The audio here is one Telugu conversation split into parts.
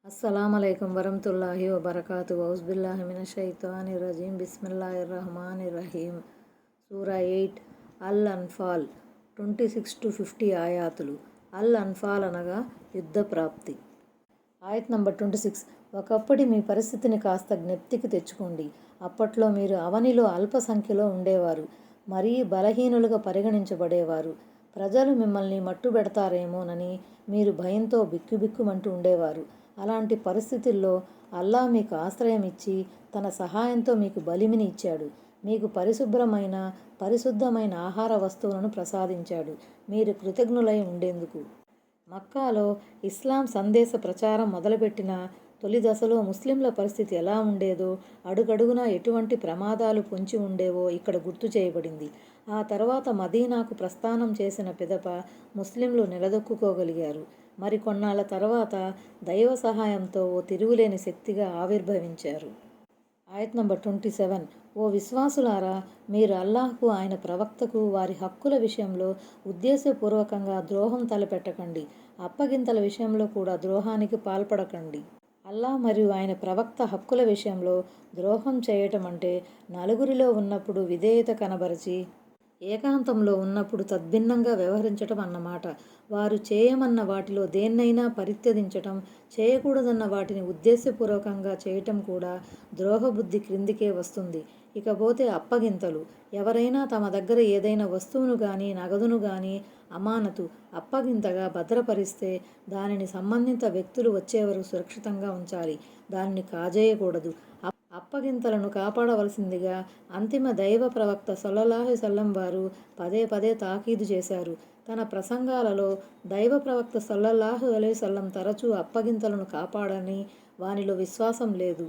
అస్సలాముఅలైకుం వరహ్మతుల్లాహి వబరకాతు ఔజుబిల్లాహి మినశ్శైతానిర్రజీం బిస్మిల్లాహిర్రహమానిర్రహీం. సూరా 8 అల్ అన్ఫాల్ 26-50 ఆయాతులు. అల్ అన్ఫాల్ అనగా యుద్ధ ప్రాప్తి. ఆయత్ నంబర్ 26. ఒకప్పటి మీ పరిస్థితిని కాస్త జ్ఞప్తికి తెచ్చుకోండి. అప్పట్లో మీరు అవనిలో అల్ప సంఖ్యలో ఉండేవారు, మరీ బలహీనులుగా పరిగణించబడేవారు. ప్రజలు మిమ్మల్ని మట్టుబెడతారేమోనని మీరు భయంతో బిక్కుబిక్కుమంటూ ఉండేవారు. అలాంటి పరిస్థితుల్లో అల్లా మీకు ఆశ్రయం ఇచ్చి తన సహాయంతో మీకు బలిమిని ఇచ్చాడు. మీకు పరిశుద్ధమైన ఆహార వస్తువులను ప్రసాదించాడు, మీరు కృతజ్ఞులై ఉండేందుకు. మక్కాలో ఇస్లాం సందేశ ప్రచారం మొదలుపెట్టిన తొలి దశలో ముస్లింల పరిస్థితి ఎలా ఉండేదో, అడుగడుగునా ఎటువంటి ప్రమాదాలు పొంచి ఉండేవో ఇక్కడ గుర్తు చేయబడింది. ఆ తర్వాత మదీనాకు ప్రస్థానం చేసిన పిదప ముస్లింలు నిలదొక్కుకోగలిగారు. మరికొన్నాళ్ల తర్వాత దైవ సహాయంతో ఓ తిరుగులేని శక్తిగా ఆవిర్భవించారు. ఆయత్ నంబర్ 27. ఓ విశ్వాసులారా, మీరు అల్లాహ్కు, ఆయన ప్రవక్తకు వారి హక్కుల విషయంలో ఉద్దేశపూర్వకంగా ద్రోహం తలపెట్టకండి. అప్పగింతల విషయంలో కూడా ద్రోహానికి పాల్పడకండి. అల్లాహ్ మరియు ఆయన ప్రవక్త హక్కుల విషయంలో ద్రోహం చేయటం అంటే నలుగురిలో ఉన్నప్పుడు విధేయత కనబరచి ఏకాంతంలో ఉన్నప్పుడు తద్భిన్నంగా వ్యవహరించటం అన్నమాట. వారు చేయమన్న వాటిలో దేన్నైనా పరిత్యజించటం, చేయకూడదన్న వాటిని ఉద్దేశపూర్వకంగా చేయటం కూడా ద్రోహబుద్ధి క్రిందికే వస్తుంది. ఇకపోతే అప్పగింతలు. ఎవరైనా తమ దగ్గర ఏదైనా వస్తువును గాని, నగదును గాని అమానతు, అప్పగింతగా భద్రపరిస్తే దానిని సంబంధిత వ్యక్తులు వచ్చేవరకు సురక్షితంగా ఉంచాలి. దానిని కాజేయకూడదు. అప్పగింతలను కాపాడవలసిందిగా అంతిమ దైవ ప్రవక్త సల్లల్లాహు అలైహి వసల్లం వారు పదే పదే తాకీదు చేశారు. తన ప్రసంగాలలో దైవ ప్రవక్త సల్లల్లాహు అలైహి వసల్లం తరచూ అప్పగింతలను కాపాడని, వానిలో విశ్వాసం లేదు,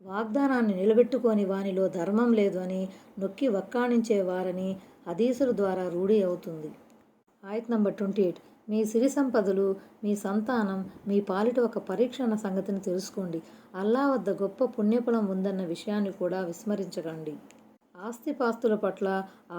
వాగ్దానాన్ని నిలబెట్టుకోని వానిలో ధర్మం లేదు అని నొక్కి వక్కాణించేవారని హదీసుల ద్వారా రూఢి అవుతుంది. ఆయత్ నంబర్ 28. మీ సిరి సంపదలు, మీ సంతానం మీ పాలిట ఒక పరీక్ష అన్న సంగతిని తెలుసుకోండి. అల్లా వద్ద గొప్ప పుణ్యఫలం ఉందన్న విషయాన్ని కూడా విస్మరించకండి. ఆస్తిపాస్తుల పట్ల,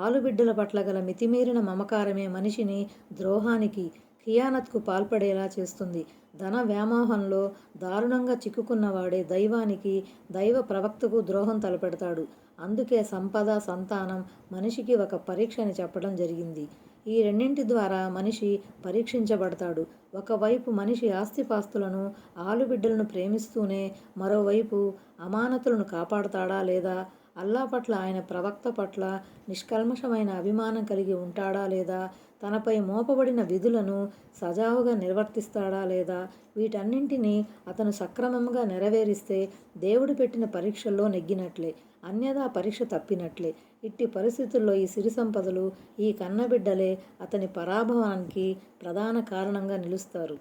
ఆలుబిడ్డల పట్ల గల మితిమీరిన మమకారమే మనిషిని ద్రోహానికి, ఖియానత్కు పాల్పడేలా చేస్తుంది. ధన వ్యామోహంలో దారుణంగా చిక్కుకున్నవాడే దైవానికి, దైవ ప్రవక్తకు ద్రోహం తలపెడతాడు. అందుకే సంపద, సంతానం మనిషికి ఒక పరీక్ష అని చెప్పడం జరిగింది. ఈ రెండింటి ద్వారా మనిషి పరీక్షించబడతాడు. ఒకవైపు మనిషి ఆస్తిపాస్తులను, ఆలుబిడ్డలను ప్రేమిస్తూనే మరోవైపు అమానతులను కాపాడతాడా లేదా, అల్లా పట్ల, ఆయన ప్రవక్త పట్ల నిష్కల్మషమైన అభిమానం కలిగి ఉంటాడా లేదా, తనపై మోపబడిన విధులను సజావుగా నిర్వర్తిస్తాడా లేదా, వీటన్నింటినీ అతను సక్రమంగా నెరవేరిస్తే దేవుడు పెట్టిన పరీక్షల్లో నెగ్గినట్లే, అన్యథా పరీక్ష తప్పినట్లే. ఇట్టి పరిస్థితుల్లో ఈ సిరి సంపదలు, ఈ కన్నబిడ్డలే అతని పరాభవానికి ప్రధాన కారణంగా నిలుస్తారు.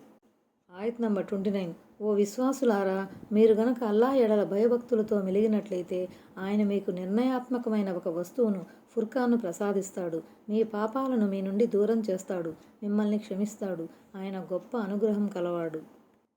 ఆయత్ నంబర్ 29. ఓ విశ్వాసులారా, మీరు గనక అల్లాహ్ ఎడల భయభక్తులతో మెలిగినట్లయితే ఆయన మీకు నిర్ణయాత్మకమైన ఒక వస్తువును, ఫుర్ఖాన్ను ప్రసాదిస్తాడు. మీ పాపాలను మీ నుండి దూరం చేస్తాడు, మిమ్మల్ని క్షమిస్తాడు. ఆయన గొప్ప అనుగ్రహం కలవాడు.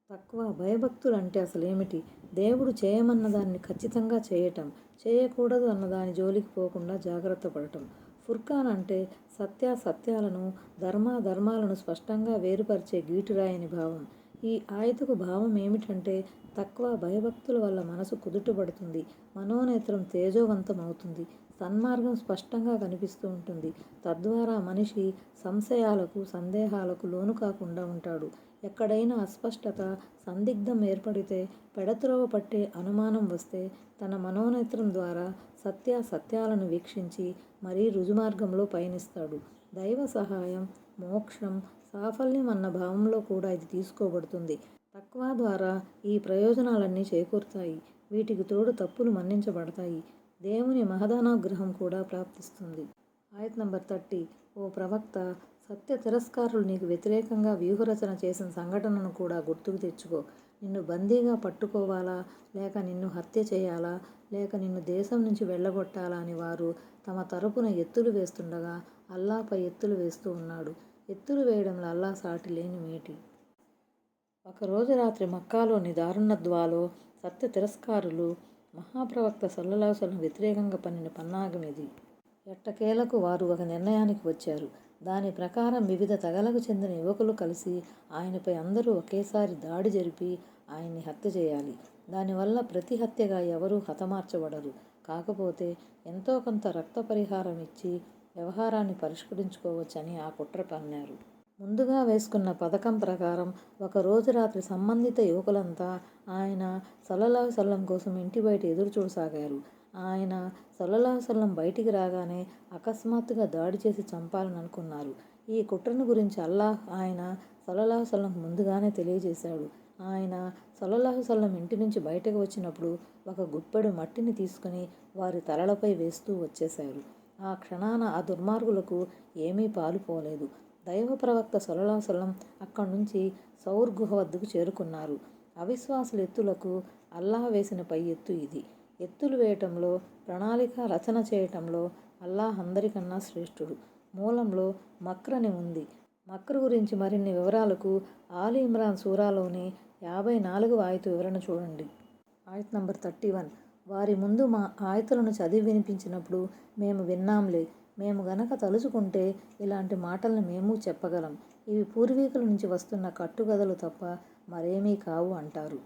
తక్వా, భయభక్తులు అంటే అసలేమిటి? దేవుడు చేయమన్న దాన్ని ఖచ్చితంగా చేయటం, చేయకూడదు అన్నదాని జోలికి పోకుండా జాగ్రత్త పడటం. ఫుర్ఖాన్ అంటే సత్యాసత్యాలను, ధర్మాలను స్పష్టంగా వేరుపరిచే గీటురాయి అని భావం. ఈ ఆయతకు భావం ఏమిటంటే, తక్వా, భయభక్తుల వల్ల మనసు కుదుటపడుతుంది, మనోనేత్రం తేజోవంతం అవుతుంది, సన్మార్గం స్పష్టంగా కనిపిస్తూ ఉంటుంది. తద్వారా మనిషి సందేహాలకు లోను కాకుండా ఉంటాడు. ఎక్కడైనా అస్పష్టత, సందిగ్ధం ఏర్పడితే, పెడత్రోవ పట్టే అనుమానం వస్తే తన మనోనేత్రం ద్వారా సత్యాలను వీక్షించి మరీ రుజుమార్గంలో పయనిస్తాడు. దైవ సహాయం, మోక్షం, సాఫల్యం అన్న భావంలో కూడా ఇది తీసుకోబడుతుంది. తక్వా ద్వారా ఈ ప్రయోజనాలన్నీ చేకూరుతాయి. వీటికి తోడు తప్పులు మన్నించబడతాయి. దేవుని మహదానుగ్రహం కూడా ప్రాప్తిస్తుంది. ఆయత్ నంబర్ 30. ఓ ప్రవక్త, సత్య తిరస్కారులు నీకు వ్యతిరేకంగా వ్యూహరచన చేసిన సంఘటనను కూడా గుర్తుకు తెచ్చుకో. నిన్ను బందీగా పట్టుకోవాలా, లేక నిన్ను హత్య చేయాలా, లేక నిన్ను దేశం నుంచి వెళ్ళగొట్టాలా అని వారు తమ తరపున ఎత్తులు వేస్తుండగా అల్లాపై ఎత్తులు వేస్తూ ఉన్నాడు. ఎత్తులు వేయడంలో అల్లా సాటి లేని మేటి. ఒకరోజు రాత్రి మక్కాలోని దారున్నద్వాలో సత్య తిరస్కారులు మహాప్రవక్త సల్లల్లాహు అలైహి వసల్లం వ్యతిరేకంగా పన్నిన పన్నాగం ఇది. ఎట్టకేలకు వారు ఒక నిర్ణయానికి వచ్చారు. దాని ప్రకారం వివిధ తెగలకు చెందిన యువకులు కలిసి ఆయనపై అందరూ ఒకేసారి దాడి జరిపి ఆయన్ని హత్య చేయాలి. దానివల్ల ప్రతి హత్యగా ఎవరూ హతమార్చబడరు. కాకపోతే ఎంతో కొంత రక్త పరిహారం ఇచ్చి వ్యవహారాన్ని పరిష్కరించుకోవచ్చని ఆ కుట్ర పన్నారు. ముందుగా వేసుకున్న పథకం ప్రకారం ఒకరోజు రాత్రి సంబంధిత యువకులంతా ఆయన సల్లల్లాహు అలైహి వసల్లం కోసం ఇంటి బయట ఎదురు చూడసాగారు. ఆయన సల్లల్లాహు అలైహి వసల్లం బయటికి రాగానే అకస్మాత్తుగా దాడి చేసి చంపాలని అనుకున్నారు. ఈ కుట్రను గురించి అల్లాహ్ ఆయన సల్లల్లాహు అలైహి వసల్లం ముందుగానే తెలియజేశాడు. ఆయన సల్లల్లాహు అలైహి వసల్లం ఇంటి నుంచి బయటకు వచ్చినప్పుడు ఒక గుప్పెడు మట్టిని తీసుకుని వారి తలలపై వేస్తూ వచ్చేశారు. ఆ క్షణాన ఆ దుర్మార్గులకు ఏమీ పాలుపోలేదు. దైవ ప్రవక్త సల్లల్లాహు అలైహి వసల్లం అక్కడి నుంచి సౌర్ గుహ వద్దకు చేరుకున్నారు. అవిశ్వాసుల ఎత్తులకు అల్లాహ్ వేసిన పై ఎత్తు ఇది. ఎత్తులు వేయటంలో, ప్రణాళిక రచన చేయటంలో అల్లాహ్ అందరికన్నా శ్రేష్ఠుడు. మూలంలో మక్ర్ అని ఉంది. మక్ర్ గురించి మరిన్ని వివరాలకు ఆలి ఇమ్రాన్ సూరాలోని 54వ ఆయతు వివరణ చూడండి. ఆయత్ నంబర్ 31. వారి ముందు మా ఆయతులను చదివి వినిపించినప్పుడు మేము విన్నాంలే, మేము గనక తలుచుకుంటే ఇలాంటి మాటలను మేము చెప్పగలం. ఇవి పూర్వీకుల నుంచి వస్తున్న కట్టుకథలు తప్ప మరేమీ కావు అంటారు.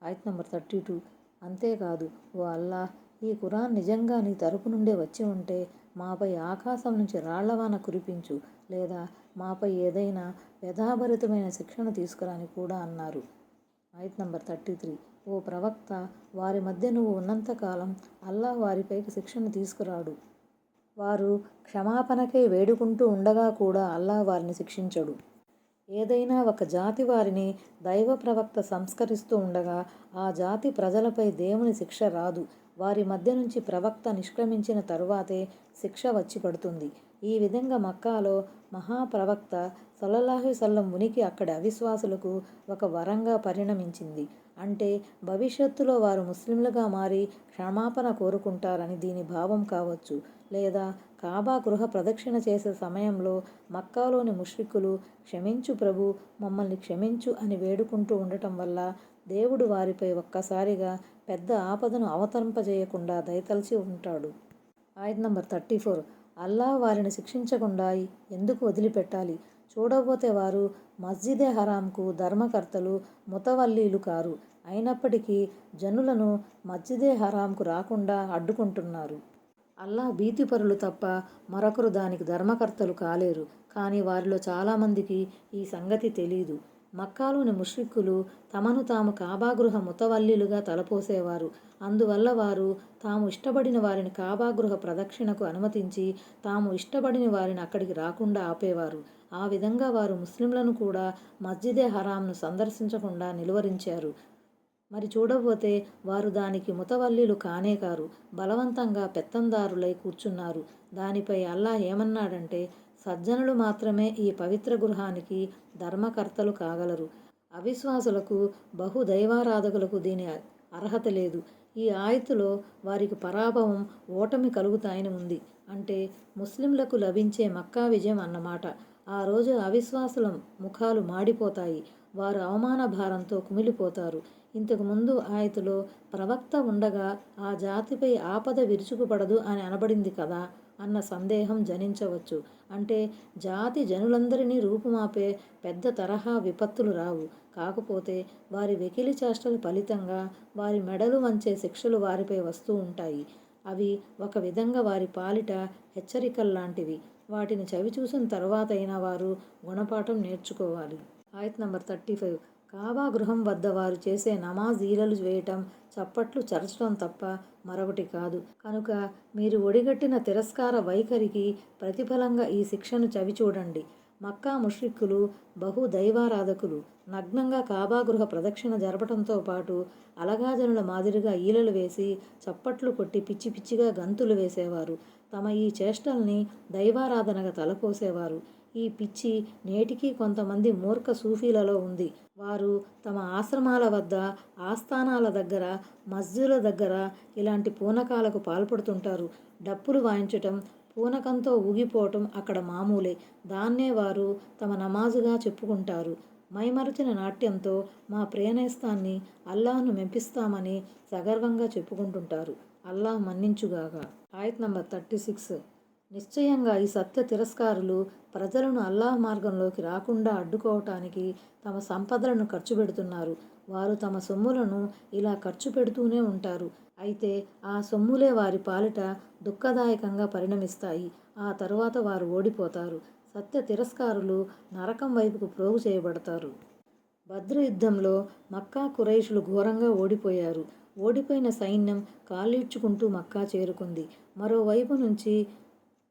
ఆయత్ నంబర్ 32. అంతేకాదు, ఓ అల్లాహ్, ఈ ఖురాన్ నిజంగా నీ తరపు నుండే వచ్చి ఉంటే మాపై ఆకాశం నుంచి రాళ్లవాన కురిపించు, లేదా మాపై ఏదైనా వ్యధాభరితమైన శిక్షను తీసుకురా అని కూడా అన్నారు. ఆయత్ నంబర్ 33. ఓ ప్రవక్త, వారి మధ్య నువ్వు ఉన్నంతకాలం అల్లాహ్ వారిపైకి శిక్షను తీసుకురాడు. వారు క్షమాపణకై వేడుకుంటూ ఉండగా కూడా అల్లాహ్ వారిని శిక్షించడు. ఏదైనా ఒక జాతి వారిని దైవ ప్రవక్త సంస్కరిస్తూ ఉండగా ఆ జాతి ప్రజలపై దేవుని శిక్ష రాదు. వారి మధ్య నుంచి ప్రవక్త నిష్క్రమించిన తరువాతే శిక్ష వచ్చి పడుతుంది. ఈ విధంగా మక్కాలో మహాప్రవక్త సల్లల్లాహు అలైహి వసల్లం ఉనికి అక్కడి అవిశ్వాసులకు ఒక వరంగా పరిణమించింది. అంటే భవిష్యత్తులో వారు ముస్లింలుగా మారి క్షమాపణ కోరుకుంటారని దీని భావం కావచ్చు. లేదా కాబా గృహ ప్రదక్షిణ చేసే సమయంలో మక్కాలోని ముష్రికులు క్షమించు ప్రభు, మమ్మల్ని క్షమించు అని వేడుకుంటూ ఉండటం వల్ల దేవుడు వారిపై ఒక్కసారిగా పెద్ద ఆపదను అవతరింపజేయకుండా దయతలచి ఉంటాడు. ఆయత్ నంబర్ 34. అల్లాహ్ వారిని శిక్షించకుండా ఎందుకు వదిలిపెట్టాలి? చూడబోతే వారు మస్జిదే హరాంకు ధర్మకర్తలు, ముతవల్లీలు కారు. అయినప్పటికీ జనులను మస్జిదే హరాంకు రాకుండా అడ్డుకుంటున్నారు. అల్లాహ్ భీతిపరులు తప్ప మరొకరు దానికి ధర్మకర్తలు కాలేరు. కానీ వారిలో చాలామందికి ఈ సంగతి తెలీదు. మక్కాలోని ముష్రిక్కులు తమను తాము కాబాగృహ ముతవల్లీలుగా తలపోసేవారు. అందువల్ల వారు తాము ఇష్టపడిన వారిని కాబాగృహ ప్రదక్షిణకు అనుమతించి తాము ఇష్టపడిన వారిని అక్కడికి రాకుండా ఆపేవారు. ఆ విధంగా వారు ముస్లింలను కూడా మస్జిదే హరాంను సందర్శించకుండా నిలువరించారు. మరి చూడబోతే వారు దానికి ముతవల్లీలు కానే కారు, బలవంతంగా పెత్తందారులై కూర్చున్నారు. దానిపై అల్లాహ్ ఏమన్నాడంటే, సజ్జనులు మాత్రమే ఈ పవిత్ర గృహానికి ధర్మకర్తలు కాగలరు. అవిశ్వాసులకు, బహుదైవారాధకులకు దీని అర్హత లేదు. ఈ ఆయతులో వారికి పరాభవం, ఓటమి కలుగుతాయని ఉంది. అంటే ముస్లింలకు లభించే మక్కా విజయం అన్నమాట. ఆ రోజు అవిశ్వాసుల ముఖాలు మాడిపోతాయి. వారు అవమాన భారంతో కుమిలిపోతారు. ఇంతకు ముందు ఆయతులో ప్రవక్త ఉండగా ఆ జాతిపై ఆపద విరుచుకుపడదు అని అనబడింది కదా అన్న సందేహం జనించవచ్చు. అంటే జాతి జనులందరినీ రూపుమాపే పెద్ద తరహా విపత్తులు రావు. కాకపోతే వారి వెకిలి చేష్టల ఫలితంగా వారి మెడలు వంచే శిక్షలు వారిపై వస్తూ ఉంటాయి. అవి ఒక విధంగా వారి పాలిట హెచ్చరికల్లాంటివి. వాటిని చవిచూసిన తర్వాతైనా వారు గుణపాఠం నేర్చుకోవాలి. ఆయత్ నంబర్ 35. కాబా గృహం వద్ద వారు చేసే నమాజ్ ఈలలు వేయటం, చప్పట్లు చరచడం తప్ప మరొకటి కాదు. కనుక మీరు ఒడిగట్టిన తిరస్కార వైఖరికి ప్రతిఫలంగా ఈ శిక్షను చవిచూడండి. మక్కా ముష్రిక్కులు, బహుదైవారాధకులు నగ్నంగా కాబాగృహ ప్రదక్షిణ జరపడంతో పాటు అలగాజనుల మాదిరిగా ఈలలు వేసి చప్పట్లు కొట్టి పిచ్చి పిచ్చిగా గంతులు వేసేవారు. తమ ఈ చేష్టల్ని దైవారాధనగా తలపోసేవారు. ఈ పిచ్చి నేటికీ కొంతమంది మూర్ఖ సూఫీలలో ఉంది. వారు తమ ఆశ్రమాల వద్ద, ఆస్థానాల దగ్గర, మస్జిదుల దగ్గర ఇలాంటి పూనకాలకు పాల్పడుతుంటారు. డప్పులు వాయించటం, పూనకంతో ఊగిపోవటం అక్కడ మామూలే. దాన్నే వారు తమ నమాజుగా చెప్పుకుంటారు. మైమరచిన నాట్యంతో మా ప్రియనేస్తాన్ని అల్లాహ్ను మెప్పిస్తామని సగర్వంగా చెప్పుకుంటుంటారు. అల్లాహ్ మన్నించుగాక. ఆయత్ నంబర్ 36. నిశ్చయంగా ఈ సత్య తిరస్కారులు ప్రజలను అల్లాహ్ మార్గంలోకి రాకుండా అడ్డుకోవటానికి తమ సంపదలను ఖర్చు పెడుతున్నారు. వారు తమ సొమ్ములను ఇలా ఖర్చు పెడుతూనే ఉంటారు. అయితే ఆ సొమ్ములే వారి పాలిట దుఃఖదాయకంగా పరిణమిస్తాయి. ఆ తరువాత వారు ఓడిపోతారు. సత్య తిరస్కారులు నరకం వైపుకు ప్రోగు చేయబడతారు. బద్ర్ యుద్ధంలో మక్కా కురైషులు ఘోరంగా ఓడిపోయారు. ఓడిపోయిన సైన్యం కాళ్ళీడ్చుకుంటూ మక్కా చేరుకుంది. మరోవైపు నుంచి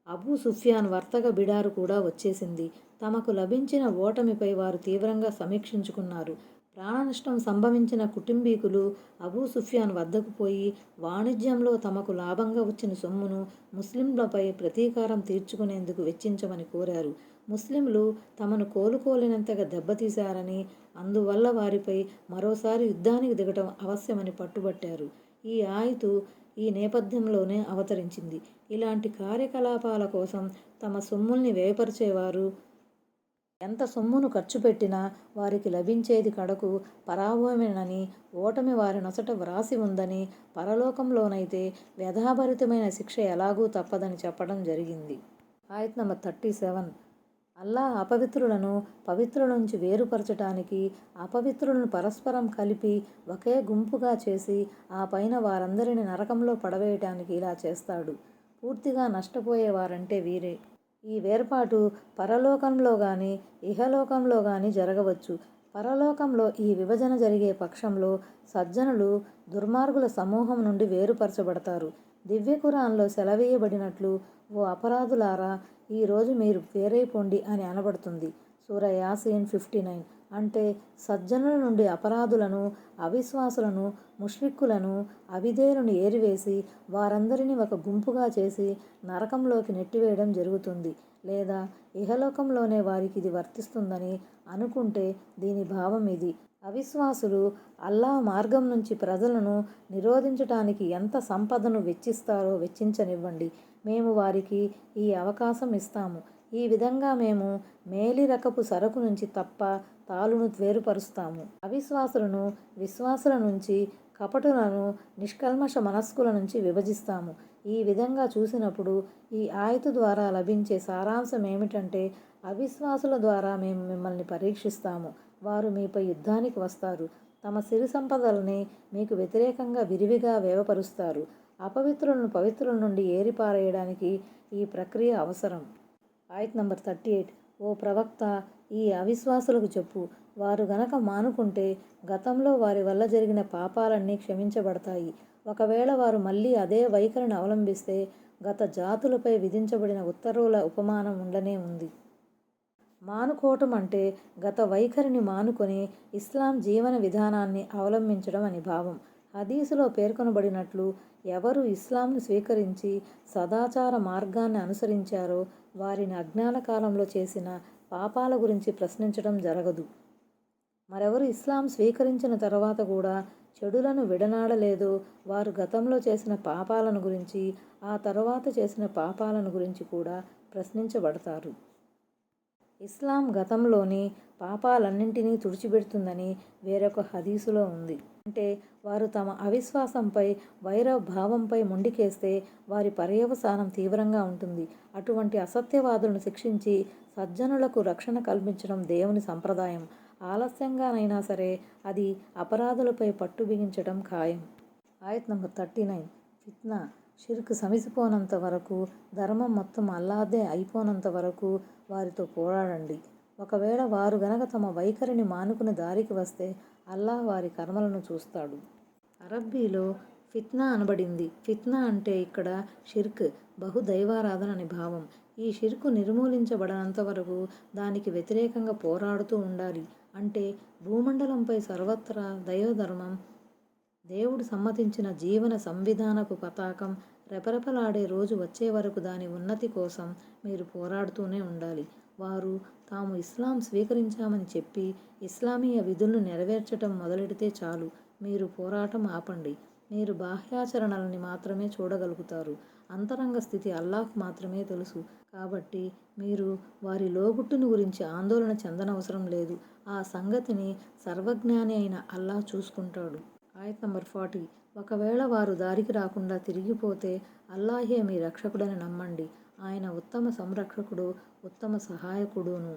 అబూ సుఫ్యాన్ వర్తక బిడారు కూడా వచ్చేసింది. తమకు లభించిన ఓటమిపై వారు తీవ్రంగా సమీక్షించుకున్నారు. ప్రాణనష్టం సంభవించిన కుటుంబీకులు అబూ సుఫ్యాన్ వద్దకు పోయి వాణిజ్యంలో తమకు లాభంగా వచ్చిన సొమ్మును ముస్లింలపై ప్రతీకారం తీర్చుకునేందుకు వెచ్చించమని కోరారు. ముస్లింలు తమను కోలుకోలేనంతగా దెబ్బతీశారని, అందువల్ల వారిపై మరోసారి యుద్ధానికి దిగటం అవశ్యమని పట్టుబట్టారు. ఈ ఆయతు ఈ నేపథ్యంలోనే అవతరించింది. ఇలాంటి కార్యకలాపాల కోసం తమ సొమ్ముల్ని వ్యయపరిచేవారు ఎంత సొమ్మును ఖర్చు పెట్టినా వారికి లభించేది కడకు పరాభవమేనని, ఓటమి వారి నొసట వ్రాసి ఉందని, పరలోకంలోనైతే వ్యధాభరితమైన శిక్ష ఎలాగూ తప్పదని చెప్పడం జరిగింది. ఆయత్ నంబర్ 37. అల్లాహ్ అపవిత్రులను పవిత్రుల నుంచి వేరుపరచటానికి, అపవిత్రులను పరస్పరం కలిపి ఒకే గుంపుగా చేసి ఆ పైన వారందరినీ నరకంలో పడవేయటానికి ఇలా చేస్తాడు. పూర్తిగా నష్టపోయేవారంటే వీరే. ఈ వేర్పాటు పరలోకంలో గాని ఇహలోకంలో గాని జరగవచ్చు. పరలోకంలో ఈ విభజన జరిగే పక్షంలో సజ్జనులు దుర్మార్గుల సమూహం నుండి వేరుపరచబడతారు. దివ్య ఖురాన్లో సెలవీయబడినట్లు, ఓ అపరాధులారా, ఈరోజు మీరు వేరైపోండి అని అనబడుతుంది. సూరా యాసీన్ 59. అంటే సజ్జనుల నుండి అపరాధులను, అవిశ్వాసులను, ముష్రిక్కులను, అవిధేయులను ఏరివేసి వారందరినీ ఒక గుంపుగా చేసి నరకంలోకి నెట్టివేయడం జరుగుతుంది. లేదా ఇహలోకంలోనే వారికి ఇది వర్తిస్తుందని అనుకుంటే దీని భావం ఇది. అవిశ్వాసులు అల్లాహ్ మార్గం నుంచి ప్రజలను నిరోధించటానికి ఎంత సంపదను వెచ్చిస్తారో వెచ్చించనివ్వండి. మేము వారికి ఈ అవకాశం ఇస్తాము. ఈ విధంగా మేము మేలి రకపు సరకు నుంచి తప్ప తాలును వేరుపరుస్తాము. అవిశ్వాసులను విశ్వాసుల నుంచి, కపటులను నిష్కల్మష మనస్కుల నుంచి విభజిస్తాము. ఈ విధంగా చూసినప్పుడు ఈ ఆయతు ద్వారా లభించే సారాంశం ఏమిటంటే, అవిశ్వాసుల ద్వారా మేము మిమ్మల్ని పరీక్షిస్తాము. వారు మీపై యుద్ధానికి వస్తారు. తమ సిరి సంపదలని మీకు వ్యతిరేకంగా విరివిగా వ్యయపరుస్తారు. అపవిత్రులను పవిత్రుల నుండి ఏరిపారేయడానికి ఈ ప్రక్రియ అవసరం. ఆయత్ నంబర్ 38. ఓ ప్రవక్త, ఈ అవిశ్వాసులకు చెప్పు, వారు గనక మానుకుంటే గతంలో వారి వల్ల జరిగిన పాపాలన్నీ క్షమించబడతాయి. ఒకవేళ వారు మళ్ళీ అదే వైఖరిని అవలంబిస్తే గత జాతులపై విధించబడిన ఉత్తర్వుల ఉపమానం ఉండనే ఉంది. మానుకోవటం అంటే గత వైఖరిని మానుకొని ఇస్లాం జీవన విధానాన్ని అవలంబించడం అని భావం. హదీసులో పేర్కొనబడినట్లు, ఎవరు ఇస్లాంను స్వీకరించి సదాచార మార్గాన్ని అనుసరించారో వారిని అజ్ఞాన కాలంలో చేసిన పాపాల గురించి ప్రశ్నించడం జరగదు. మరెవరు ఇస్లాం స్వీకరించిన తర్వాత కూడా చెడులను విడనాడలేదో వారు గతంలో చేసిన పాపాలను గురించి, ఆ తర్వాత చేసిన పాపాలను గురించి కూడా ప్రశ్నించబడతారు. ఇస్లాం గతంలోని పాపాలన్నింటినీ తుడిచిపెడుతుందని వేరొక హదీసులో ఉంది. అంటే వారు తమ అవిశ్వాసంపై, వైరభావంపై మొండికేస్తే వారి పర్యవసానం తీవ్రంగా ఉంటుంది. అటువంటి అసత్యవాదులను శిక్షించి సజ్జనులకు రక్షణ కల్పించడం దేవుని సంప్రదాయం. ఆలస్యంగానైనా సరే అది అపరాధులపై పట్టు బిగించడం ఖాయం. ఆయత్ నంబర్ 39. ఫిత్నా, షిర్క్ సమసిపోనంత వరకు, ధర్మం మొత్తం అల్లాహ్దే అయిపోనంత వరకు వారితో పోరాడండి. ఒకవేళ వారు గనక తమ వైఖరిని మానుకుని దారికి వస్తే అల్లాహ్ వారి కర్మలను చూస్తాడు. అరబ్బీలో ఫిత్నా అనబడింది. ఫిత్నా అంటే ఇక్కడ షిర్క్, బహుదైవారాధన అని భావం. ఈ షిర్కు నిర్మూలించబడనంత వరకు దానికి వ్యతిరేకంగా పోరాడుతూ ఉండాలి. అంటే భూమండలంపై సర్వత్రా దైవధర్మం, దేవుడు సమ్మతించిన జీవన సంవిధానపు పతాకం రెపరెపలాడే రోజు వచ్చే వరకు దాని ఉన్నతి కోసం మీరు పోరాడుతూనే ఉండాలి. వారు తాము ఇస్లాం స్వీకరించామని చెప్పి ఇస్లామీయ విధులను నెరవేర్చటం మొదలెడితే చాలు, మీరు పోరాటం ఆపండి. మీరు బాహ్యాచరణలని మాత్రమే చూడగలుగుతారు. అంతరంగ స్థితి అల్లాహ్కు మాత్రమే తెలుసు. కాబట్టి మీరు వారి లోగుట్టును గురించి ఆందోళన చెందనవసరం లేదు. ఆ సంగతిని సర్వజ్ఞాని అయిన అల్లాహ్ చూసుకుంటాడు. ఆయత్ నంబర్ 40. ఒకవేళ వారు దారికి రాకుండా తిరిగిపోతే అల్లాహే మీ రక్షకుడని నమ్మండి. ఆయన ఉత్తమ సంరక్షకుడు, ఉత్తమ సహాయకుడును.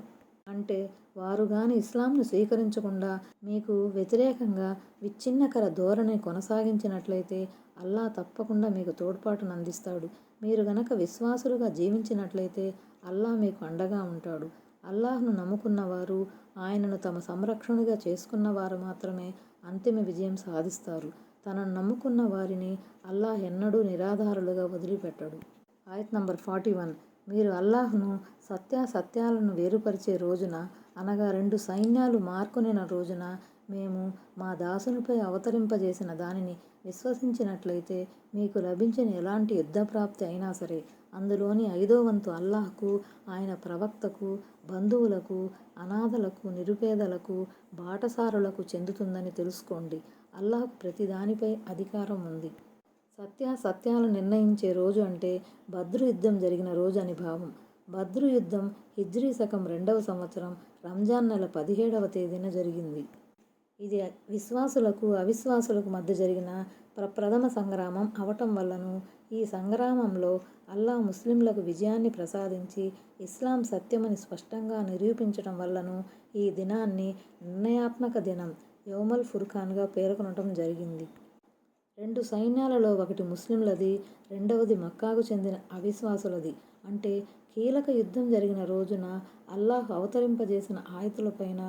అంటే వారు గాని ఇస్లాంను స్వీకరించకుండా మీకు వ్యతిరేకంగా విచ్ఛిన్నకర ధోరణి కొనసాగించినట్లయితే అల్లా తప్పకుండా మీకు తోడ్పాటును అందిస్తాడు. మీరు గనక విశ్వాసులుగా జీవించినట్లయితే అల్లా మీకు అండగా ఉంటాడు. అల్లాహ్ను నమ్ముకున్నవారు, ఆయనను తమ సంరక్షణగా చేసుకున్నవారు మాత్రమే అంతిమ విజయం సాధిస్తారు. తనను నమ్ముకున్న వారిని అల్లాహ్ ఎన్నడూ నిరాధారులుగా వదిలిపెట్టడు. ఆయత్ నంబర్ 41. మీరు అల్లాహ్ను సత్యాసత్యాలను వేరుపరిచే రోజున, అనగా రెండు సైన్యాలు మార్కొనిన రోజున మేము మా దాసునిపై అవతరింపజేసిన దానిని విశ్వసించినట్లయితే మీకు లభించిన ఎలాంటి యుద్ధప్రాప్తి అయినా సరే అందులోని 5వ వంతు అల్లాహ్కు, ఆయన ప్రవక్తకు, బంధువులకు, అనాథలకు, నిరుపేదలకు, బాటసారులకు చెందుతుందని తెలుసుకోండి. అల్లాహ్కు ప్రతి దానిపై అధికారం ఉంది. సత్యాసత్యాలు నిర్ణయించే రోజు అంటే బద్రు యుద్ధం జరిగిన రోజు అని భావం. బద్రు యుద్ధం హిజ్రీ శకం 2వ సంవత్సరం రంజాన్ నెల 17వ తేదీన జరిగింది. ఇది విశ్వాసులకు, అవిశ్వాసులకు మధ్య జరిగిన ప్రథమ సంగ్రామం అవటం వల్లను, ఈ సంగ్రామంలో అల్లాహ్ ముస్లింలకు విజయాన్ని ప్రసాదించి ఇస్లాం సత్యమని స్పష్టంగా నిరూపించటం వల్లను ఈ దినాన్ని నిర్ణయాత్మక దినం, యౌముల్ ఫుర్ఖాన్గా పేర్కొనటం జరిగింది. రెండు సైన్యాలలో ఒకటి ముస్లింలది, రెండవది మక్కాకు చెందిన అవిశ్వాసులది. అంటే కీలక యుద్ధం జరిగిన రోజున అల్లాహ్ అవతరింపజేసిన ఆయతులపైన,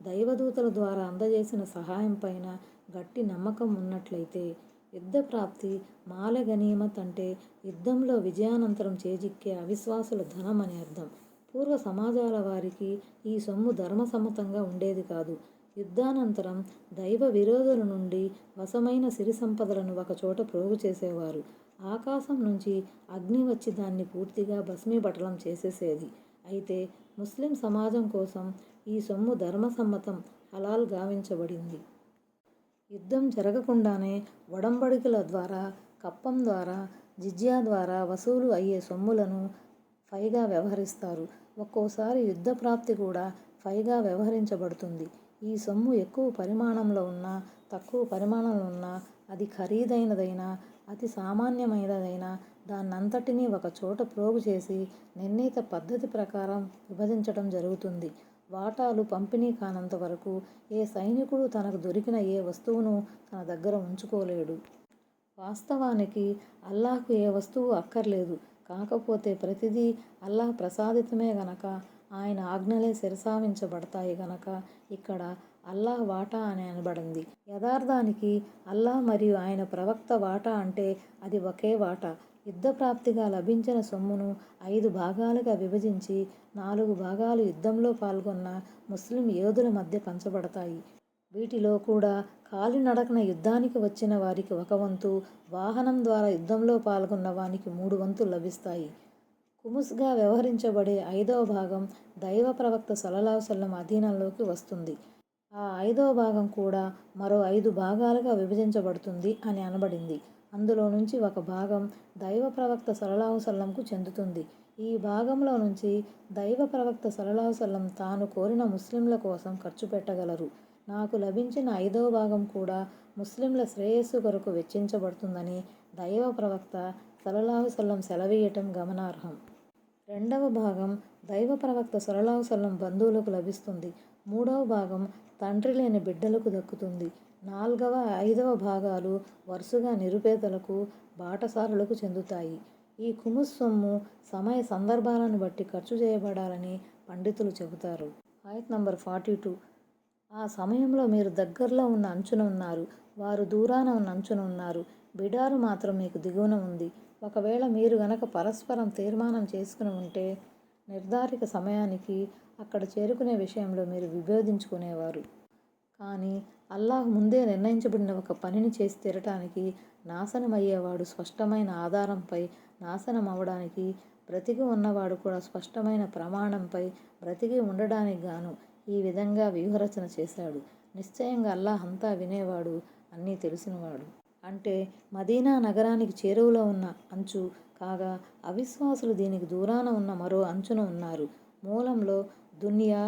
దైవదూతల ద్వారా అందజేసిన సహాయంపైన గట్టి నమ్మకం ఉన్నట్లయితే యుద్ధ ప్రాప్తి, మాల గనీమత్ అంటే యుద్ధంలో విజయానంతరం చేజిక్కే అవిశ్వాసుల ధనం అని అర్థం. పూర్వ సమాజాల వారికి ఈ సొమ్ము ధర్మసమ్మతంగా ఉండేది కాదు. యుద్ధానంతరం దైవ విరోధుల నుండి వశమైన సిరి సంపదలను ఒకచోట ప్రోగు చేసేవారు. ఆకాశం నుంచి అగ్ని వచ్చి దాన్ని పూర్తిగా భస్మీపటలం చేసేసేది. అయితే ముస్లిం సమాజం కోసం ఈ సొమ్ము ధర్మసమ్మతం, హలాల్ గావించబడింది. యుద్ధం జరగకుండానే ఒడంబడికల ద్వారా, కప్పం ద్వారా, జిజ్యా ద్వారా వసూలు అయ్యే సొమ్ములను ఫైగా వ్యవహరిస్తారు. ఒక్కోసారి యుద్ధ ప్రాప్తి కూడా ఫైగా వ్యవహరించబడుతుంది. ఈ సొమ్ము ఎక్కువ పరిమాణంలో ఉన్నా, తక్కువ పరిమాణంలో ఉన్నా, అది ఖరీదైనదైనా, అతి సామాన్యమైనదైనా దాన్నంతటినీ ఒకచోట ప్రోగు చేసి నిర్ణీత పద్ధతి ప్రకారం విభజించటం జరుగుతుంది. వాటాలు పంపిణీ కానంత వరకు ఏ సైనికుడు తనకు దొరికిన ఏ వస్తువును తన దగ్గర ఉంచుకోలేడు. వాస్తవానికి అల్లాహ్కు ఏ వస్తువు అక్కర్లేదు. కాకపోతే ప్రతిదీ అల్లాహ్ ప్రసాదితమే గనక, ఆయన ఆజ్ఞలే శిరసావించబడతాయి గనక ఇక్కడ అల్లాహ్ వాటా అని అనబడింది. యథార్థానికి అల్లాహ్ మరియు ఆయన ప్రవక్త వాటా అంటే అది ఒకే వాటా. యుద్ధప్రాప్తిగా లభించిన సొమ్మును 5 భాగాలుగా విభజించి 4 భాగాలు యుద్ధంలో పాల్గొన్న ముస్లిం యోధుల మధ్య పంచబడతాయి. వీటిలో కూడా కాలినడకన యుద్ధానికి వచ్చిన వారికి 1 వంతు, వాహనం ద్వారా యుద్ధంలో పాల్గొన్న వానికి 3 వంతులు లభిస్తాయి. ఖుముస్గా వ్యవహరించబడే 5వ భాగం దైవ ప్రవక్త సల్లల్లాహు అలైహి వసల్లం అధీనంలోకి వస్తుంది. ఆ 5వ భాగం కూడా మరో 5 భాగాలుగా విభజించబడుతుంది అని అనబడింది. అందులో నుంచి 1 భాగం దైవ ప్రవక్త సల్లల్లాహు అలైహి వసల్లంకు చెందుతుంది. ఈ భాగంలో నుంచి దైవ ప్రవక్త సల్లల్లాహు అలైహి వసల్లం తాను కోరిన ముస్లింల కోసం ఖర్చు పెట్టగలరు. నాకు లభించిన 5వ భాగం కూడా ముస్లింల శ్రేయస్సు కొరకు వెచ్చించబడుతుందని దైవ ప్రవక్త సల్లల్లాహు అలైహి వసల్లం సెలవీయటం గమనార్హం. 2వ భాగం దైవ ప్రవక్త సల్లల్లాహు అలైహి వసల్లం బంధువులకు లభిస్తుంది. 3వ భాగం తండ్రి లేని బిడ్డలకు దక్కుతుంది. 4వ, 5వ భాగాలు వరుసగా నిరుపేదలకు, బాటసారులకు చెందుతాయి. ఈ ఖుముస్ సొమ్ము సమయ సందర్భాలను బట్టి ఖర్చు చేయబడాలని పండితులు చెబుతారు. ఆయత్ నంబర్ 42. ఆ సమయంలో మీరు దగ్గరలో ఉన్న అంచున ఉన్నారు, వారు దూరాన ఉన్న అంచున ఉన్నారు. బిడారు మాత్రం మీకు దిగువన ఉంది. ఒకవేళ మీరు గనక పరస్పరం తీర్మానం చేసుకుని ఉంటే నిర్ధారిత సమయానికి అక్కడ చేరుకునే విషయంలో మీరు విభేదించుకునేవారు. కానీ అల్లాహ్ ముందే నిర్ణయించబడిన ఒక పనిని చేసి తీరటానికి, నాశనమయ్యేవాడు స్పష్టమైన ఆధారంపై నాశనం అవడానికి, బ్రతికి ఉన్నవాడు కూడా స్పష్టమైన ప్రమాణంపై బ్రతికి ఉండడానికి గాను ఈ విధంగా వ్యూహరచన చేశాడు. నిశ్చయంగా అల్లాహ్ అంతా వినేవాడు, అన్నీ తెలిసినవాడు. అంటే మదీనా నగరానికి చేరువలో ఉన్న అంచు కాగా, అవిశ్వాసులు దీనికి దూరాన ఉన్న మరో అంచున ఉన్నారు. మూలంలో దున్యా,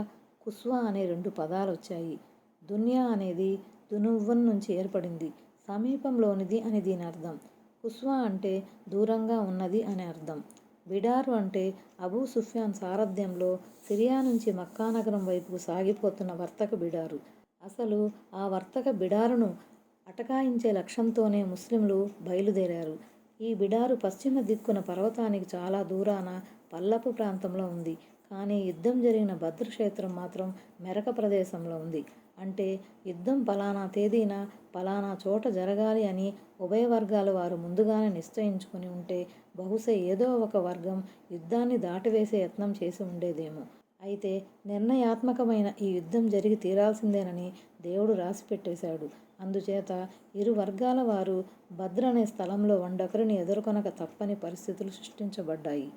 కుస్వా అనే 2 పదాలు వచ్చాయి. దున్యా అనేది దునువ్వన్ నుంచి ఏర్పడింది, సమీపంలోనిది అని దీని అర్థం. కుస్వా అంటే దూరంగా ఉన్నది అని అర్థం. బిడారు అంటే అబూ సుఫ్యాన్ సారథ్యంలో సిరియా నుంచి మక్కా నగరం వైపుకు సాగిపోతున్న వర్తక బిడారు. అసలు ఆ వర్తక బిడారును అటకాయించే లక్ష్యంతోనే ముస్లింలు బయలుదేరారు. ఈ బిడారు పశ్చిమ దిక్కున పర్వతానికి చాలా దూరాన పల్లపు ప్రాంతంలో ఉంది. కానీ యుద్ధం జరిగిన బద్ర్ క్షేత్రం మాత్రం మెరక ప్రదేశంలో ఉంది. అంటే యుద్ధం పలానా తేదీన పలానా చోట జరగాలి అని ఉభయ వర్గాల వారు ముందుగానే నిశ్చయించుకుని ఉంటే బహుశా ఏదో ఒక వర్గం యుద్ధాన్ని దాటివేసే యత్నం చేసి ఉండేదేమో. అయితే నిర్ణయాత్మకమైన ఈ యుద్ధం జరిగి తీరాల్సిందేనని దేవుడు రాసిపెట్టేశాడు. అందుచేత ఇరు వర్గాల వారు బద్ర్ అనే స్థలంలో వండొకరిని ఎదుర్కొనక తప్పని పరిస్థితులు సృష్టించబడ్డాయి.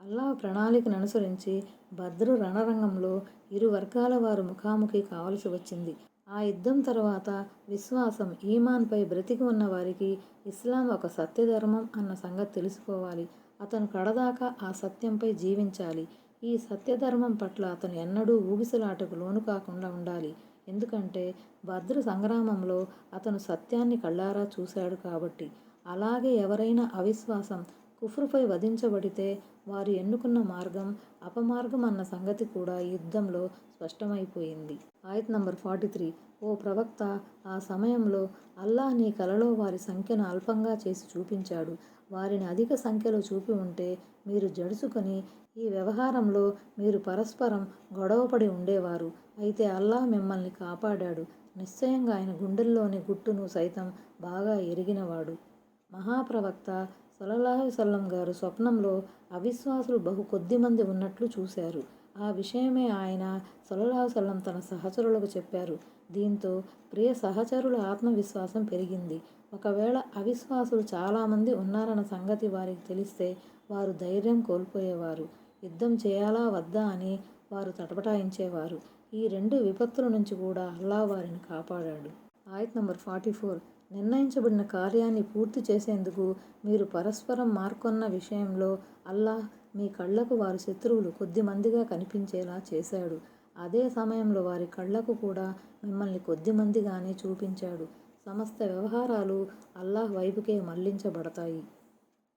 అల్లాహ్ ప్రణాళికను అనుసరించి బద్రు రణరంగంలో ఇరు వర్గాల వారు ముఖాముఖి కావలసి వచ్చింది. ఆ యుద్ధం తర్వాత విశ్వాసం, ఈమాన్పై బ్రతికి ఉన్న వారికి ఇస్లాం ఒక సత్యధర్మం అన్న సంగతి తెలిసిపోవాలి. అతను కడదాకా ఆ సత్యంపై జీవించాలి. ఈ సత్యధర్మం పట్ల అతను ఎన్నడూ ఊగిసలాటకు లోను కాకుండా ఉండాలి. ఎందుకంటే బద్రు సంగ్రామంలో అతను సత్యాన్ని కళ్ళారా చూశాడు కాబట్టి. అలాగే ఎవరైనా అవిశ్వాసం, కుఫ్రుపై వధించబడితే వారు ఎన్నుకున్న మార్గం అపమార్గం అన్న సంగతి కూడా ఈ యుద్ధంలో స్పష్టమైపోయింది. ఆయత్ నంబర్ 43. ఓ ప్రవక్త, ఆ సమయంలో అల్లాహ్ నీ కలలో వారి సంఖ్యను అల్పంగా చేసి చూపించాడు. వారిని అధిక సంఖ్యలో చూపి ఉంటే మీరు జడుసుకొని ఈ వ్యవహారంలో మీరు పరస్పరం గొడవపడి ఉండేవారు. అయితే అల్లాహ్ మిమ్మల్ని కాపాడాడు. నిశ్చయంగా ఆయన గుండెల్లోని గుట్టును సైతం బాగా ఎరిగినవాడు. మహాప్రవక్త సల్లల్లాహు అలైహి వసల్లం గారు స్వప్నంలో అవిశ్వాసులు బహు కొద్దిమంది ఉన్నట్లు చూశారు. ఆ విషయమే ఆయన సల్లల్లాహు అలైహి వసల్లం తన సహచరులకు చెప్పారు. దీంతో ప్రియ సహచరుల ఆత్మవిశ్వాసం పెరిగింది. ఒకవేళ అవిశ్వాసులు చాలామంది ఉన్నారన్న సంగతి వారికి తెలిస్తే వారు ధైర్యం కోల్పోయేవారు. యుద్ధం చేయాలా వద్దా అని వారు తటపటాయించేవారు. ఈ 2 విపత్తుల నుంచి కూడా అల్లాహ్ వారిని కాపాడాడు. ఆయత్ నంబర్ 44. నిర్ణయించబడిన కార్యాన్ని పూర్తి చేసేందుకు మీరు పరస్పరం మార్కొన్న విషయంలో అల్లాహ్ మీ కళ్లకు వారి శత్రువులు కొద్దిమందిగా కనిపించేలా చేశాడు. అదే సమయంలో వారి కళ్లకు కూడా మిమ్మల్ని కొద్దిమందిగానే చూపించాడు. సమస్త వ్యవహారాలు అల్లాహ్ వైపుకే మళ్లించబడతాయి.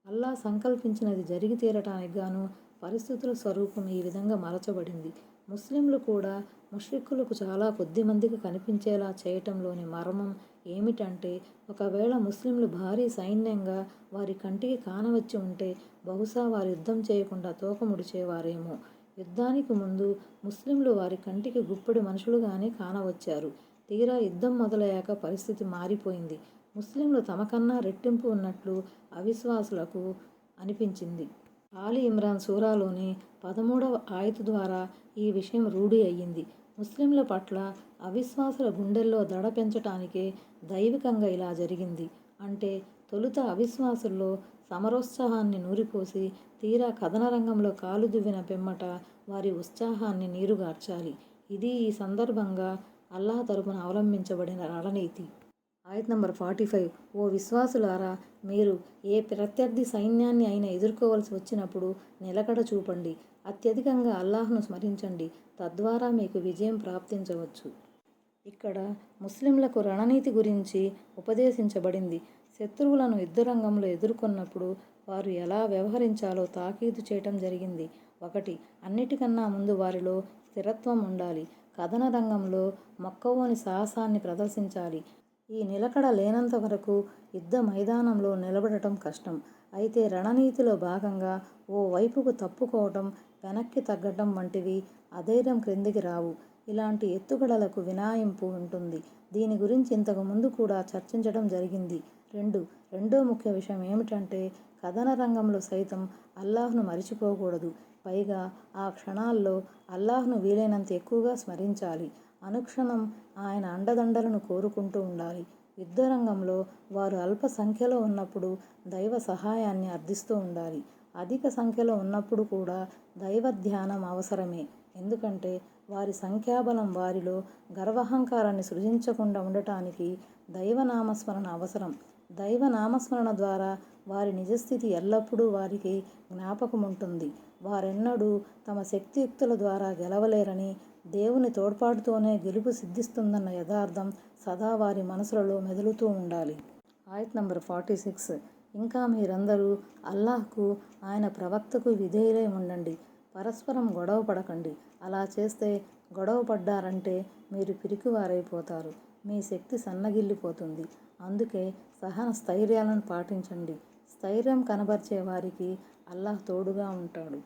అల్లాహ్ సంకల్పించినది జరిగి తీరటానికి గాను పరిస్థితుల స్వరూపం ఈ విధంగా మలచబడింది. ముస్లింలు కూడా ముష్రిక్కులకు చాలా కొద్దిమందికి కనిపించేలా చేయటంలోని మర్మం ఏమిటంటే, ఒకవేళ ముస్లింలు భారీ సైన్యంగా వారి కంటికి కానవచ్చి ఉంటే బహుశా వారు యుద్ధం చేయకుండా తోక ముడిచేవారేమో. యుద్ధానికి ముందు ముస్లింలు వారి కంటికి గుప్పెడు మనుషులుగానే కానవచ్చారు. తీరా యుద్ధం మొదలయ్యాక పరిస్థితి మారిపోయింది. ముస్లింలు తమకన్నా రెట్టింపు ఉన్నట్లు అవిశ్వాసులకు అనిపించింది. ఆలి ఇమ్రాన్ సూరాలోని 13వ ఆయతు ద్వారా ఈ విషయం రూఢి అయ్యింది. ముస్లింల పట్ల అవిశ్వాసుల గుండెల్లో దడ పెంచటానికే దైవికంగా ఇలా జరిగింది. అంటే తొలుత అవిశ్వాసుల్లో సమరోత్సాహాన్ని నూరిపోసి తీరా కథన రంగంలో కాలు దువ్విన పిమ్మట వారి ఉత్సాహాన్ని నీరుగార్చాలి. ఇది ఈ సందర్భంగా అల్లాహ్ తరపున అవలంబించబడిన రణనీతి. ఆయత్ నంబర్ 45. ఓ విశ్వాసులారా, మీరు ఏ ప్రత్యర్థి సైన్యాన్ని అయినా ఎదుర్కోవలసి వచ్చినప్పుడు నిలకడ చూపండి. అత్యధికంగా అల్లాహ్ను స్మరించండి. తద్వారా మీకు విజయం ప్రాప్తించవచ్చు. ఇక్కడ ముస్లింలకు రణనీతి గురించి ఉపదేశించబడింది. శత్రువులను యుద్ధరంగంలో ఎదుర్కొన్నప్పుడు వారు ఎలా వ్యవహరించాలో తాకీదు చేయటం జరిగింది. 1. అన్నిటికన్నా ముందు వారిలో స్థిరత్వం ఉండాలి. కథన రంగంలో మొక్కవోని సాహసాన్ని ప్రదర్శించాలి. ఈ నిలకడ లేనంత వరకు యుద్ధ మైదానంలో నిలబడటం కష్టం. అయితే రణనీతిలో భాగంగా ఓ వైపుకు తప్పుకోవటం, వెనక్కి తగ్గటం వంటివి అధైర్యం క్రిందికి రావు. ఇలాంటి ఎత్తుగడలకు వినాయింపు ఉంటుంది. దీని గురించి ఇంతకు ముందు కూడా చర్చించడం జరిగింది. రెండో ముఖ్య విషయం ఏమిటంటే, కథన రంగంలో సైతం అల్లాహ్ను మరిచిపోకూడదు. పైగా ఆ క్షణాల్లో అల్లాహ్ను వీలైనంత ఎక్కువగా స్మరించాలి. అనుక్షణం ఆయన అండదండలను కోరుకుంటూ ఉండాలి. యుద్ధరంగంలో వారు అల్ప సంఖ్యలో ఉన్నప్పుడు దైవ సహాయాన్ని అర్థిస్తూ ఉండాలి. అధిక సంఖ్యలో ఉన్నప్పుడు కూడా దైవ ధ్యానం అవసరమే. ఎందుకంటే వారి సంఖ్యాబలం వారిలో గర్వహంకారాన్ని సృజించకుండా ఉండటానికి దైవనామస్మరణ అవసరం. దైవనామస్మరణ ద్వారా వారి నిజస్థితి ఎల్లప్పుడూ వారికి జ్ఞాపకముంటుంది. వారెన్నడూ తమ శక్తియుక్తుల ద్వారా గెలవలేరని, దేవుని తోడ్పాటుతోనే గెలుపు సిద్ధిస్తుందన్న యథార్థం సదా వారి మనసులలో మెదులుతూ ఉండాలి. ఆయత్ నంబర్ 46. ఇంకా మీరందరూ అల్లాహ్కు, ఆయన ప్రవక్తకు విధేయులై ఉండండి. పరస్పరం గొడవ పడకండి. అలా చేస్తే, గొడవ పడ్డారంటే మీరు పిరికివారైపోతారు. మీ శక్తి సన్నగిల్లిపోతుంది. అందుకే సహన స్థైర్యాలను పాటించండి. స్థైర్యం కనబర్చే వారికి అల్లాహ్ తోడుగా ఉంటాడు.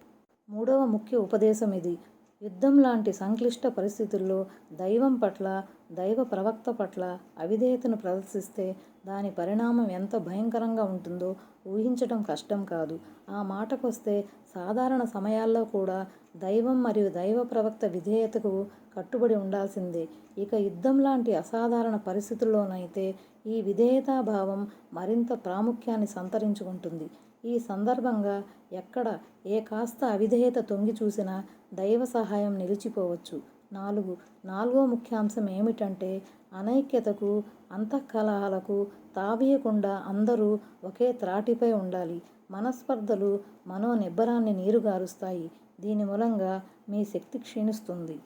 మూడవ ముఖ్య ఉపదేశం ఇది. యుద్ధం లాంటి సంక్లిష్ట పరిస్థితుల్లో దైవం పట్ల, దైవ ప్రవక్త పట్ల అవిధేయతను ప్రదర్శిస్తే దాని పరిణామం ఎంత భయంకరంగా ఉంటుందో ఊహించటం కష్టం కాదు. ఆ మాటకొస్తే సాధారణ సమయాల్లో కూడా దైవం మరియు దైవ ప్రవక్త విధేయతకు కట్టుబడి ఉండాల్సిందే. ఇక యుద్ధం లాంటి అసాధారణ పరిస్థితుల్లోనైతే ఈ విధేయతాభావం మరింత ప్రాముఖ్యాన్ని సంతరించుకుంటుంది. ఈ సందర్భంగా ఎక్కడ ఏ కాస్త అవిధేయత తొంగి చూసినా దైవ సహాయం నిలిచిపోవచ్చు. నాలుగో ముఖ్యాంశం ఏమిటంటే, అనైక్యతకు, అంతఃకలహాలకు తావీయకుండా అందరూ ఒకే త్రాటిపై ఉండాలి. మనస్పర్ధలు మనోనిబ్బరాన్ని నీరుగారుస్తాయి. దీని మూలంగా మీ శక్తి క్షీణిస్తుంది.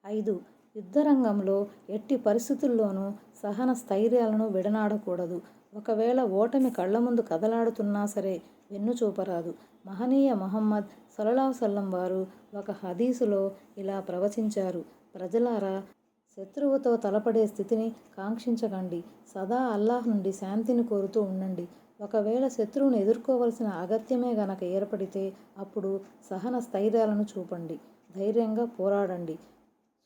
5. యుద్ధరంగంలో ఎట్టి పరిస్థితుల్లోనూ సహన స్థైర్యాలను విడనాడకూడదు. ఒకవేళ ఓటమి కళ్లముందు కదలాడుతున్నా సరే వెన్నుచూపరాదు. మహనీయ ముహమ్మద్ సల్లల్లాహు వారు ఒక హదీసులో ఇలా ప్రవచించారు: ప్రజలారా, శత్రువుతో తలపడే స్థితిని కాంక్షించకండి. సదా అల్లాహ్ నుండి శాంతిని కోరుతూ ఉండండి. ఒకవేళ శత్రువును ఎదుర్కోవలసిన అగత్యమే గనక ఏర్పడితే అప్పుడు సహన స్థైర్యాలను చూపండి. ధైర్యంగా పోరాడండి.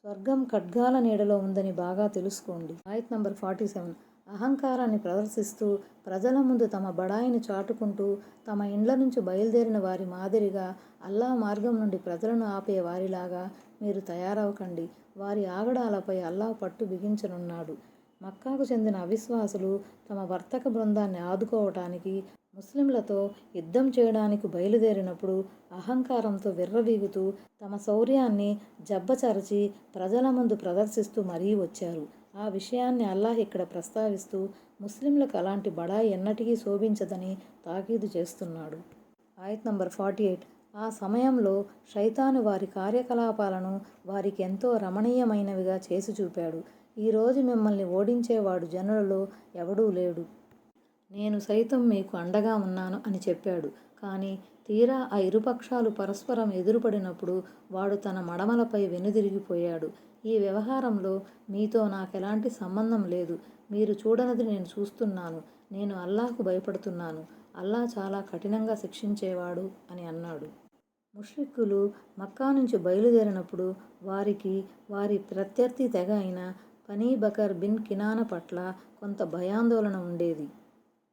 స్వర్గం ఖడ్గాల నీడలో ఉందని బాగా తెలుసుకోండి. ఆయత్ నంబర్ 47. అహంకారాన్ని ప్రదర్శిస్తూ, ప్రజల ముందు తమ బడాయిని చాటుకుంటూ, తమ ఇండ్ల నుంచి బయలుదేరిన వారి మాదిరిగా అల్లాహ్ మార్గం నుండి ప్రజలను ఆపే వారిలాగా మీరు తయారవకండి. వారి ఆగడాలపై అల్లాహ్ పట్టు బిగించనున్నాడు. మక్కాకు చెందిన అవిశ్వాసులు తమ వర్తక బృందాన్ని ఆదుకోవటానికి ముస్లింలతో యుద్ధం చేయడానికి బయలుదేరినప్పుడు అహంకారంతో విర్రవీగుతూ తమ శౌర్యాన్ని జబ్బచరచి ప్రజల ముందు ప్రదర్శిస్తూ మరీ వచ్చారు. ఆ విషయాన్ని అల్లాహ్ ఇక్కడ ప్రస్తావిస్తూ ముస్లింలకు అలాంటి బడాయి ఎన్నటికీ శోభించదని తాకీదు చేస్తున్నాడు. ఆయత్ నంబర్ 48. ఆ సమయంలో శైతాను వారి కార్యకలాపాలను వారికి ఎంతో రమణీయమైనవిగా చేసి చూపాడు. ఈరోజు మిమ్మల్ని ఓడించేవాడు జనులలో ఎవడూ లేడు. నేను సైతం మీకు అండగా ఉన్నాను అని చెప్పాడు. కానీ తీరా ఆ ఇరుపక్షాలు పరస్పరం ఎదురుపడినప్పుడు వాడు తన మడమలపై వెనుదిరిగిపోయాడు. ఈ వ్యవహారంలో మీతో నాకెలాంటి సంబంధం లేదు. మీరు చూడనిది నేను చూస్తున్నాను. నేను అల్లాహ్కు భయపడుతున్నాను. అల్లాహ్ చాలా కఠినంగా శిక్షించేవాడు అని అన్నాడు. ముష్రిక్కులు మక్కా నుంచి బయలుదేరినప్పుడు వారికి వారి ప్రత్యర్థి తెగ అయిన బనీ బకర్ బిన్ కినాన పట్ల కొంత భయాందోళన ఉండేది.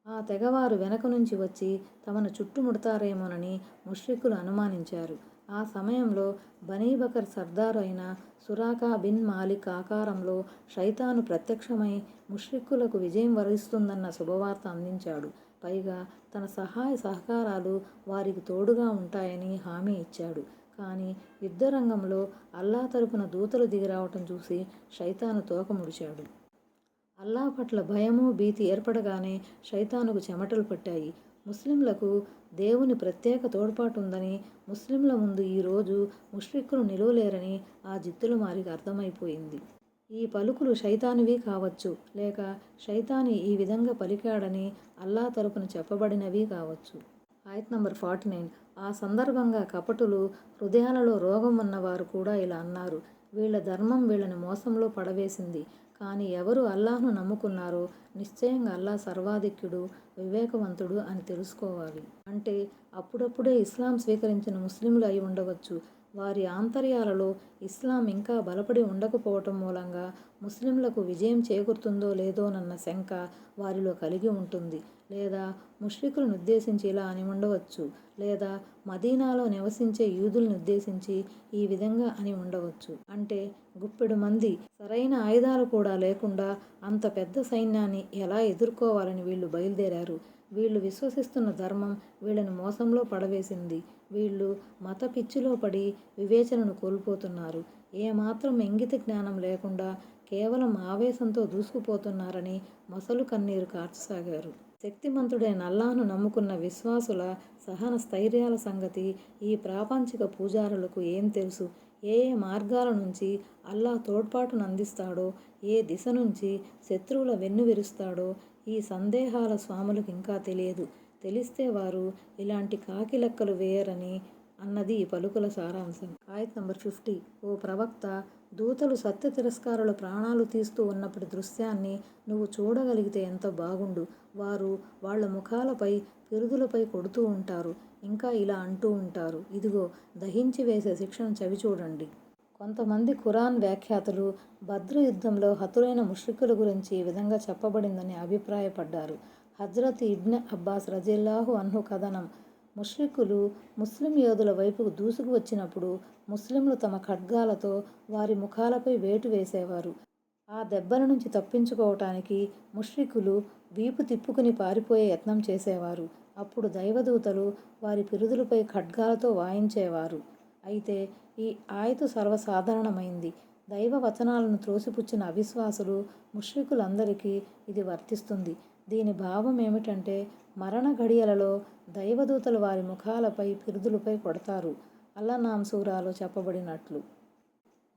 ఆ తెగవారు వెనక నుంచి వచ్చి తమను చుట్టుముడతారేమోనని ముష్రిక్కులు అనుమానించారు. ఆ సమయంలో బనీ బకర్ సర్దారు అయిన సురాకా బిన్ మాలిక్ ఆకారంలో శైతాను ప్రత్యక్షమై ముష్రిక్కులకు విజయం వరిస్తుందన్న శుభవార్త అందించాడు. పైగా తన సహాయ సహకారాలు వారికి తోడుగా ఉంటాయని హామీ ఇచ్చాడు. కానీ యుద్ధరంగంలో అల్లాహ్ తరపున దూతలు దిగిరావటం చూసి శైతాను తోక ముడిచాడు. అల్లాహ్ పట్ల భయము, భీతి ఏర్పడగానే శైతానుకు చెమటలు పట్టాయి. ముస్లింలకు దేవుని ప్రత్యేక తోడ్పాటు ఉందని, ముస్లింల ముందు ఈరోజు ముష్రిక్కులు నిలువలేరని ఆ జిత్తులమారికి అర్థమైపోయింది. ఈ పలుకులు శైతానివి కావచ్చు, లేక శైతాని ఈ విధంగా పలికాడని అల్లాహ్ తరపున చెప్పబడినవి కావచ్చు. ఆయత్ నంబర్ 49. ఆ సందర్భంగా కపటులు, హృదయాలలో రోగం ఉన్నవారు కూడా ఇలా అన్నారు: వీళ్ళ ధర్మం వీళ్ళని మోసంలో పడవేసింది. కానీ ఎవరు అల్లాహ్ను నమ్ముకున్నారో నిశ్చయంగా అల్లాహ్ సర్వాధిక్యుడు, వివేకవంతుడు అని తెలుసుకోవాలి. అంటే అప్పుడప్పుడే ఇస్లాం స్వీకరించిన ముస్లింలు అయి ఉండవచ్చు. వారి ఆంతర్యాలలో ఇస్లాం ఇంకా బలపడి ఉండకపోవటం మూలంగా ముస్లింలకు విజయం చేకూరుతుందో లేదోనన్న శంక వారిలో కలిగి ఉంటుంది. లేదా ముష్రికులను ఉద్దేశించి ఇలా అని ఉండవచ్చు. లేదా మదీనాలో నివసించే యూదుల్ని ఉద్దేశించి ఈ విధంగా అని ఉండవచ్చు. అంటే గుప్పెడు మంది, సరైన ఆయుధాలు కూడా లేకుండా అంత పెద్ద సైన్యాన్ని ఎలా ఎదుర్కోవాలని వీళ్ళు బయలుదేరారు. వీళ్ళు విశ్వసిస్తున్న ధర్మం వీళ్ళని మోసంలో పడవేసింది. వీళ్ళు మత పిచ్చిలో పడి వివేచనను కోల్పోతున్నారు. ఏమాత్రం ఇంగిత జ్ఞానం లేకుండా కేవలం ఆవేశంతో దూసుకుపోతున్నారని మొసలు కన్నీరు కార్చసాగారు. శక్తిమంతుడైన అల్లాహ్ను నమ్ముకున్న విశ్వాసుల సహన స్థైర్యాల సంగతి ఈ ప్రాపంచిక పూజారులకు ఏం తెలుసు? ఏ ఏ మార్గాల నుంచి అల్లాహ్ తోడ్పాటును అందిస్తాడో, ఏ దిశ నుంచి శత్రువుల వెన్ను విరుస్తాడో ఈ సందేహాల స్వాములకు ఇంకా తెలియదు. తెలిస్తే వారు ఇలాంటి కాకి లెక్కలు వేయరని అన్నది ఈ పలుకుల సారాంశం. ఆయత్ నంబర్ 50. ఓ ప్రవక్త, దూతలు సత్య తిరస్కారుల ప్రాణాలు తీస్తూ ఉన్నప్పటి దృశ్యాన్ని నువ్వు చూడగలిగితే ఎంత బాగుండు. వారు వాళ్ళ ముఖాలపై పిరుదులపై కొడుతూ ఉంటారు. ఇంకా ఇలా అంటూ ఉంటారు, ఇదిగో దహించి వేసే శిక్షను చవిచూడండి. కొంతమంది ఖురాన్ వ్యాఖ్యాతలు బద్ర్ యుద్ధంలో హతులైన ముష్రికుల గురించి ఈ విధంగా చెప్పబడిందని అభిప్రాయపడ్డారు. హజ్రత్ ఇబ్న్ అబ్బాస్ రజియల్లాహు అన్హు కథనం. ముష్రికులు ముస్లిం యోధుల వైపుకు దూసుకు వచ్చినప్పుడు ముస్లింలు తమ ఖడ్గాలతో వారి ముఖాలపై వేటు వేసేవారు. ఆ దెబ్బల నుంచి తప్పించుకోవటానికి ముష్రికులు వీపు తిప్పుకుని పారిపోయే యత్నం చేసేవారు. అప్పుడు దైవదూతలు వారి పిరుదులపై ఖడ్గాలతో వాయించేవారు. అయితే ఈ ఆయతు సర్వసాధారణమైంది. దైవ వచనాలను త్రోసిపుచ్చిన అవిశ్వాసులు, ముష్రికులందరికీ ఇది వర్తిస్తుంది. దీని భావం ఏమిటంటే, మరణ ఘడియలలో దైవదూతలు వారి ముఖాలపై పిరుదులపై కొడతారు. అల్-అన్ఆమ్ సూరాలో చెప్పబడినట్లు.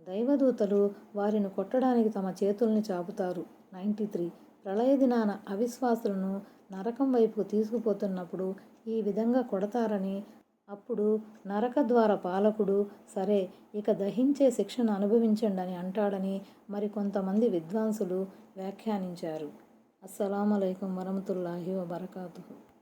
దైవదూతలు వారిని కొట్టడానికి తమ చేతుల్ని చాపుతారు. 93. ప్రళయ దినాన అవిశ్వాసులను నరకం వైపుకు తీసుకుపోతున్నప్పుడు ఈ విధంగా కొడతారని, అప్పుడు నరకద్వార పాలకుడు, సరే ఇక దహించే శిక్షను అనుభవించండి అని అంటాడని మరికొంతమంది విద్వాంసులు వ్యాఖ్యానించారు. అస్సలాము అలైకుం వరహ్మతుల్లాహి వబరకాతుహు.